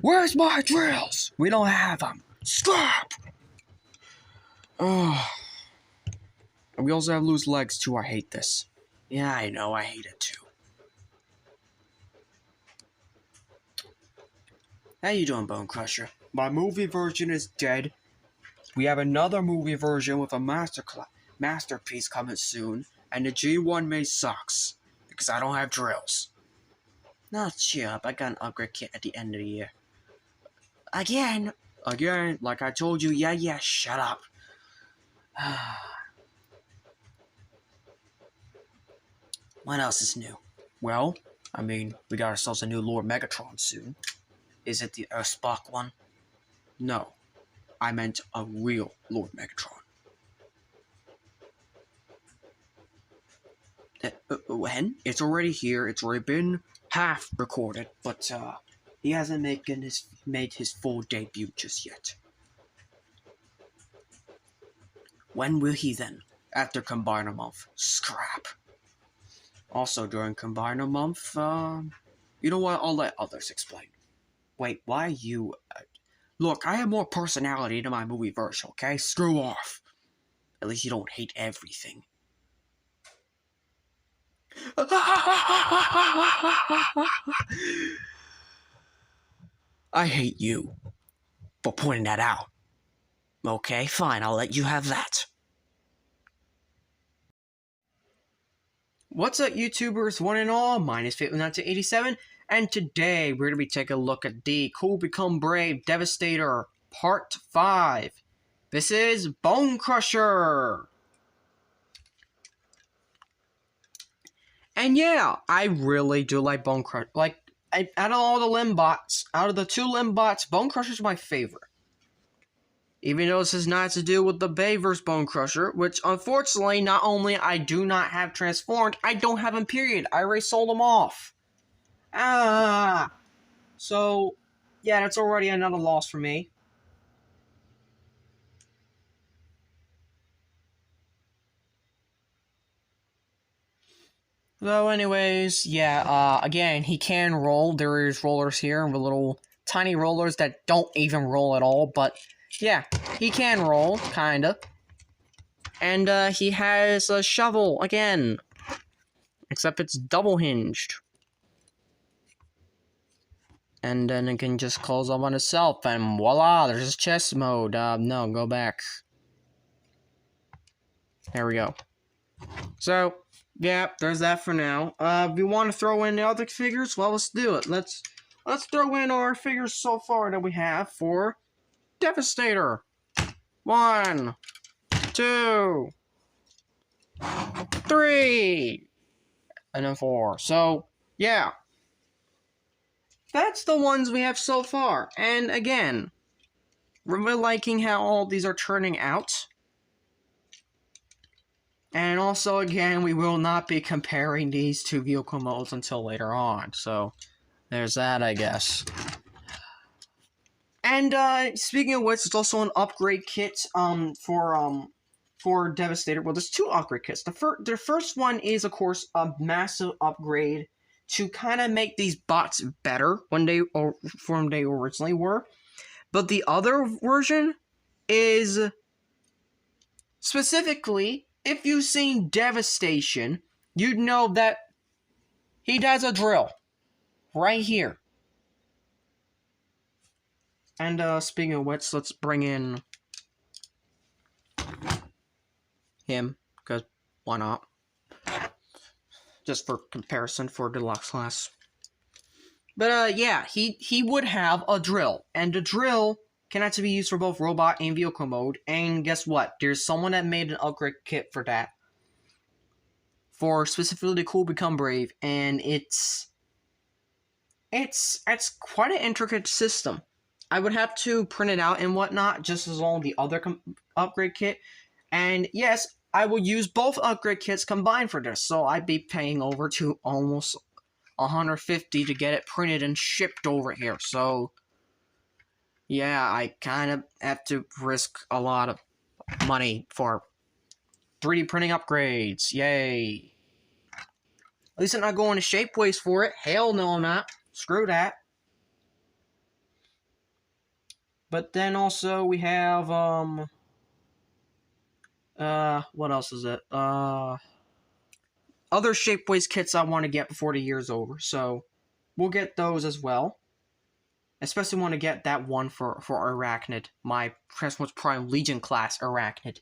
Where's my drills? We don't have them. Stop! Oh. And we also have loose legs too. I hate this. Yeah, I know. I hate it too. How you doing, Bonecrusher? My movie version is dead. We have another movie version with a masterpiece coming soon, and the G1 May sucks because I don't have drills. No, cheer up. I got an upgrade kit at the end of the year. Again, like I told you. Yeah, shut up. What else is new? Well, I mean, we got ourselves a new Lord Megatron soon. Is it the Spock one? No, I meant a real Lord Megatron. When? It's already here. It's already been half recorded, but he hasn't made his full debut just yet. When will he then? After Combiner Month. Scrap. Also, during Combiner Month, you know what? I'll let others explain. Wait, why you... Look, I have more personality than my movie version, okay? Screw off. At least you don't hate everything. I hate you for pointing that out. Okay, fine, I'll let you have that. What's up, YouTubers, one and all? Mine is Fit1987, and today we're going to be taking a look at the Cool Become Brave Devastator Part 5. This is Bonecrusher. And yeah, I really do like Bonecrusher. Like, out of all the Limbots, out of the two Limbots, Bonecrusher's my favorite. Even though this is not to do with the Bayverse Bonecrusher, which unfortunately, not only I do not have transformed, I don't have them, period. I already sold them off. So, yeah, that's already another loss for me. So anyways, yeah, again, he can roll. There is rollers here, with little tiny rollers that don't even roll at all, but yeah, he can roll, kinda. And, he has a shovel, again. Except it's double hinged. And then it can just close up on itself, and voila, there's his chest mode. No, go back. There we go. So, yeah, there's that for now. If you want to throw in the other figures, well, let's do it. Let's throw in our figures so far that we have for Devastator. 1, 2, 3, and then 4. So, yeah. That's the ones we have so far. And again, we're really liking how all these are turning out. And also, again, we will not be comparing these two vehicle modes until later on. So, there's that, I guess. And, speaking of which, there's also an upgrade kit, for Devastator. Well, there's two upgrade kits. The first one is, of course, a massive upgrade to kind of make these bots better when they originally were. But the other version is specifically, if you've seen Devastation, you'd know that he does a drill right here. And speaking of which, let's bring in him, because why not? Just for comparison for deluxe class. But yeah, he would have a drill, and the drill can actually be used for both robot and vehicle mode. And guess what? There's someone that made an upgrade kit for that, for specifically Cool Become Brave, and it's quite an intricate system. I would have to print it out and whatnot, just as all the other upgrade kit. And yes, I will use both upgrade kits combined for this, so I'd be paying over to almost $150 to get it printed and shipped over here. So yeah, I kind of have to risk a lot of money for 3D printing upgrades. Yay! At least I'm not going to shape waste for it. Hell no, I'm not. screw that. But then also we have what else is it? Other Shapeways kits I want to get before the year's over, so we'll get those as well. Especially want to get that one for Arachnid, my Transformers Prime Legion class Arachnid.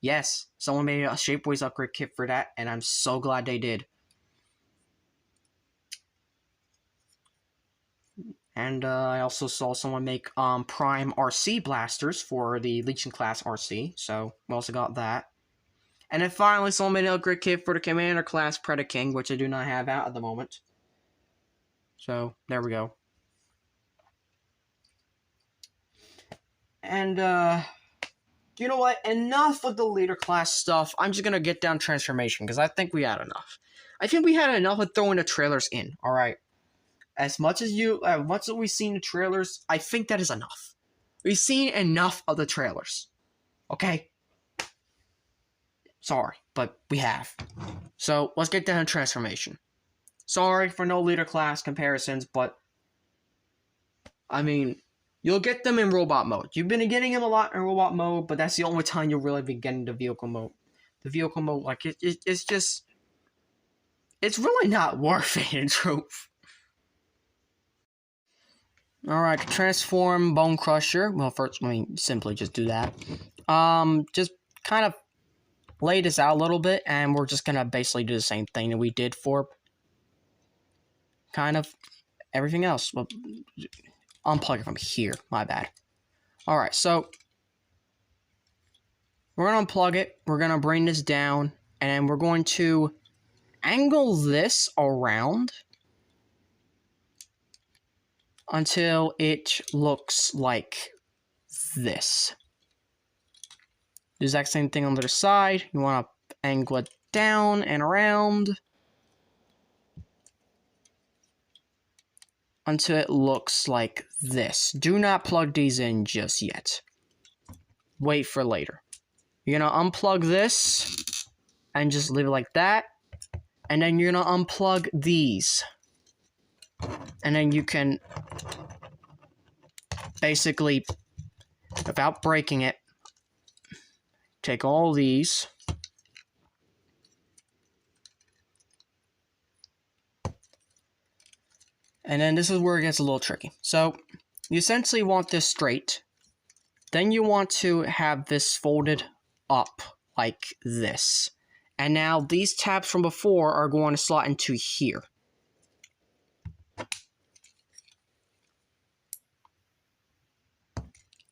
Yes, someone made a Shapeways upgrade kit for that, and I'm so glad they did. And I also saw someone make Prime RC blasters for the Legion class RC, so we also got that. And then finally, someone made an upgrade kit for the Commander class Predaking, which I do not have out at the moment. So, there we go. And, you know what? Enough with the leader class stuff. I'm just gonna get down transformation, because I think we had enough. I think we had enough of throwing the trailers in, alright? As much as we've seen the trailers, I think that is enough. We've seen enough of the trailers. Okay? Sorry, but we have. So, let's get down to transformation. Sorry for no leader class comparisons, but I mean, you'll get them in robot mode. You've been getting them a lot in robot mode, but that's the only time you'll really be getting the vehicle mode. The vehicle mode, like, it's just... It's really not worth it, in truth. Alright, transform Bonecrusher. Well, first, let me simply just do that. Just kind of lay this out a little bit, and we're just gonna basically do the same thing that we did for kind of everything else. Well, unplug it from here, my bad. Alright, so we're gonna unplug it, we're gonna bring this down, and we're going to angle this around until it looks like this. The exact same thing on the other side. You want to angle it down and around until it looks like this. Do not plug these in just yet. Wait for later. You're going to unplug this and just leave it like that. And then you're going to unplug these. And then you can basically, without breaking it, take all these. And then this is where it gets a little tricky. So, you essentially want this straight. Then you want to have this folded up like this. And now these tabs from before are going to slot into here.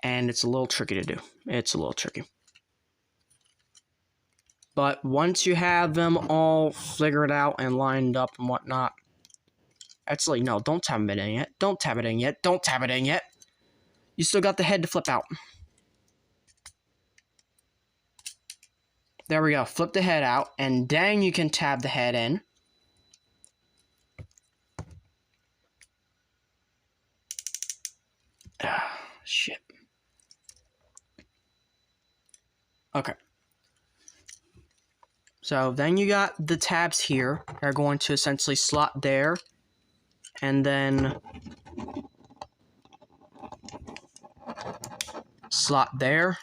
And it's a little tricky to do. It's a little tricky. But once you have them all figured out and lined up and whatnot... Actually, no, don't tab it in yet. Don't tab it in yet. Don't tab it in yet. You still got the head to flip out. There we go. Flip the head out, and then you can tab the head in. Ah, shit. Okay. So then you got the tabs here. They're going to essentially slot there. And then slot there.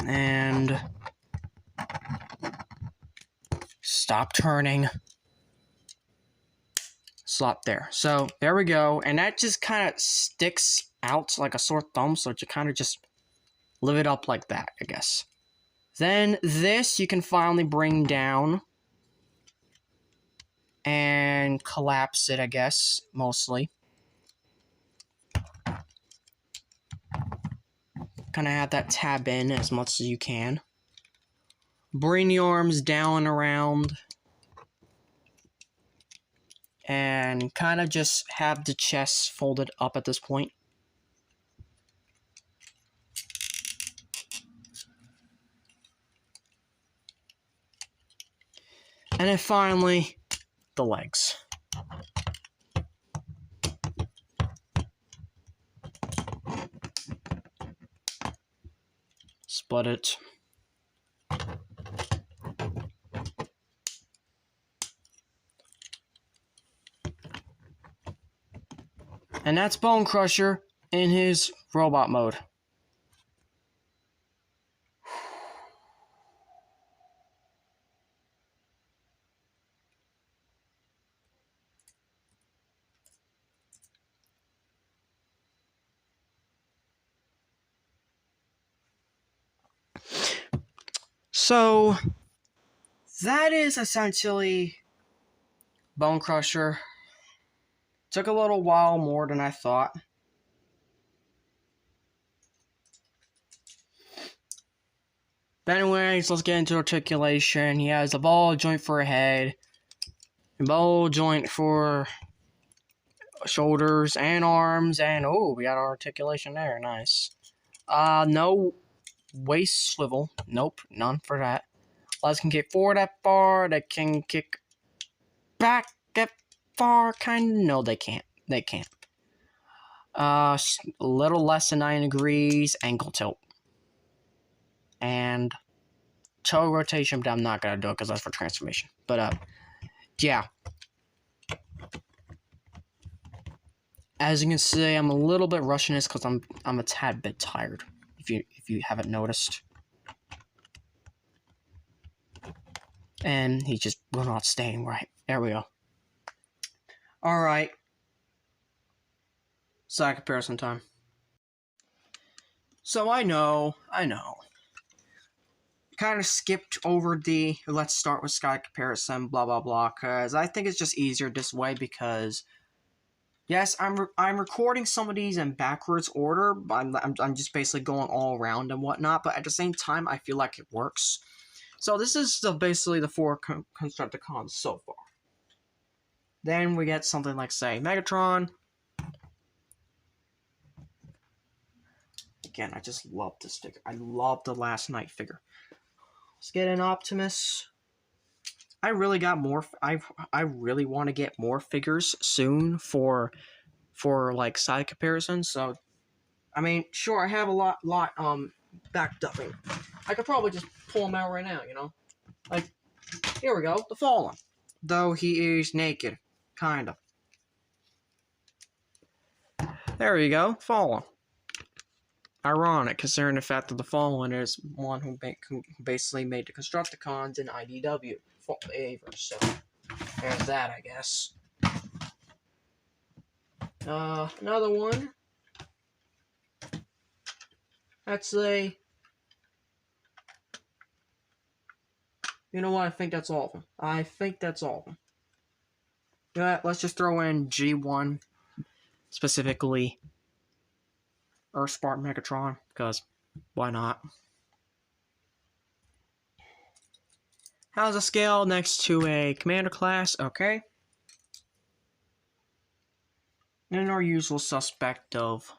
And stop turning. Slot there. So there we go. And that just kind of sticks out like a sore thumb. So you kind of just live it up like that, I guess. Then this you can finally bring down and collapse it, I guess, mostly. Kind of have that tab in as much as you can. Bring the arms down and around. And kind of just have the chest folded up at this point. And then finally, the legs. Split it. And that's Bonecrusher in his robot mode. So, that is essentially Bonecrusher. Took a little while more than I thought. But anyways, let's get into articulation. He has a ball joint for a head, a ball joint for shoulders and arms, and oh, we got our articulation there. Nice. No waist swivel. Nope, none for that. Legs can kick forward that far. They can kick back that far. No, they can't. They can't. A little less than 9 degrees ankle tilt. And toe rotation, but I'm not gonna do it because that's for transformation. But yeah. As you can see, I'm a little bit rushing this because I'm a tad bit tired. If you haven't noticed. And he just will not staying right. There we go. Alright. Side comparison time. So I know. Kind of skipped over the let's start with sky comparison, blah blah blah, because I think it's just easier this way because yes, I'm recording some of these in backwards order. I'm just basically going all around and whatnot, but at the same time, I feel like it works. So this is basically the 4 Constructicons so far. Then we get something like, say, Megatron. Again, I just love this figure. I love the Last Night figure. Let's get an Optimus. I really got more. I really want to get more figures soon for like side comparisons. So, I mean, sure, I have a lot backed up. I could probably just pull them out right now. You know, like here we go, the Fallen. Though he is naked, kind of. There we go, Fallen. Ironic, considering the fact that the Fallen is one who basically made the Constructicons in IDW Averse. So there's that, I guess. Another one. That's a. You know what? I think that's all of them. You know what? Let's just throw in G1, specifically Earthspark Megatron, because why not? How's a scale next to a commander class? Okay. And our usual suspect of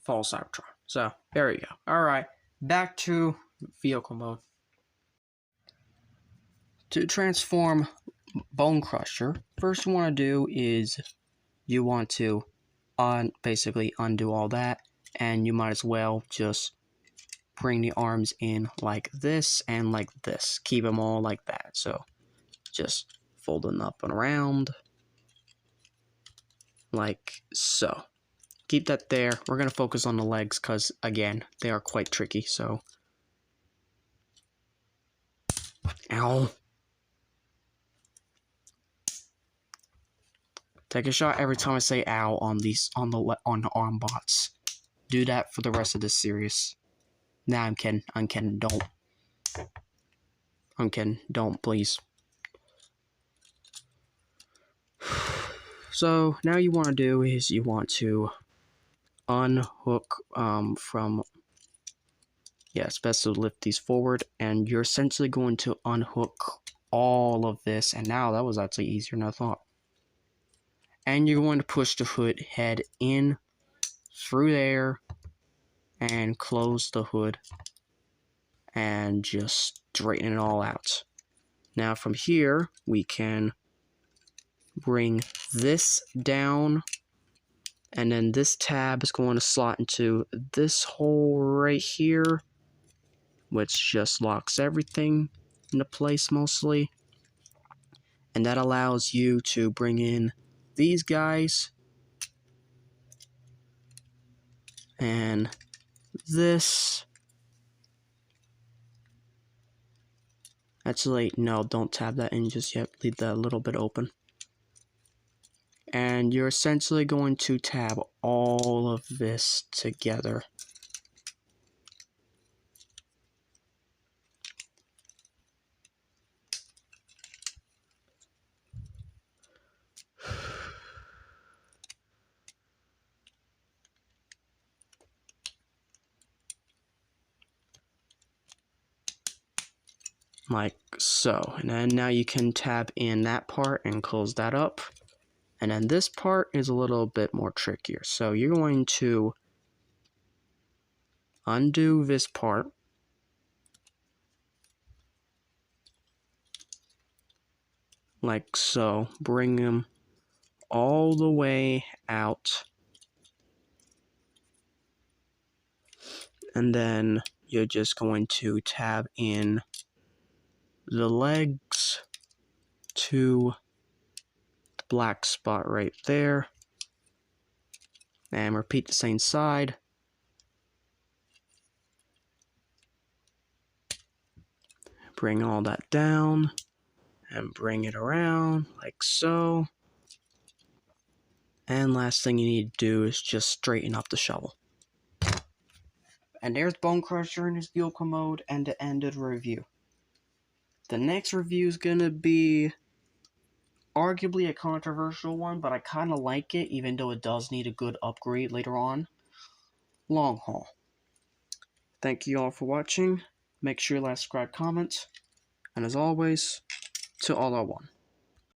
False Cybertron. So, there you go. Alright, back to vehicle mode. To transform Bonecrusher, first you want to do is you want to basically undo all that, and you might as well just bring the arms in like this and like this. Keep them all like that. So just fold them up and around like so. Keep that there. We're going to focus on the legs because, again, they are quite tricky, so. Ow. Take a shot every time I say ow on the arm bots. Do that for the rest of this series. Nah, I'm kidding. Don't. I'm kidding. Don't, please. So, now you want to do is you want to unhook from... Yeah, it's best to lift these forward, and you're essentially going to unhook all of this, and now that was actually easier than I thought. And you're going to push the hood head in through there and close the hood and just straighten it all out. Now from here, we can bring this down, and then this tab is going to slot into this hole right here, which just locks everything into place mostly. And that allows you to bring in these guys. And this. Actually, no, don't tab that in just yet. Leave that a little bit open. And you're essentially going to tab all of this together. Like so. And then now you can tab in that part and close that up. And then this part is a little bit more trickier. So you're going to undo this part. Like so. Bring them all the way out. And then you're just going to tab in the legs to the black spot right there. And repeat the same side. Bring all that down. And bring it around like so. And last thing you need to do is just straighten up the shovel. And there's Bonecrusher in his vehicle mode and the end of the review. The next review is going to be arguably a controversial one, but I kind of like it, even though it does need a good upgrade later on. Long haul. Thank you all for watching. Make sure you like, subscribe, comment. And as always, Til All Are One.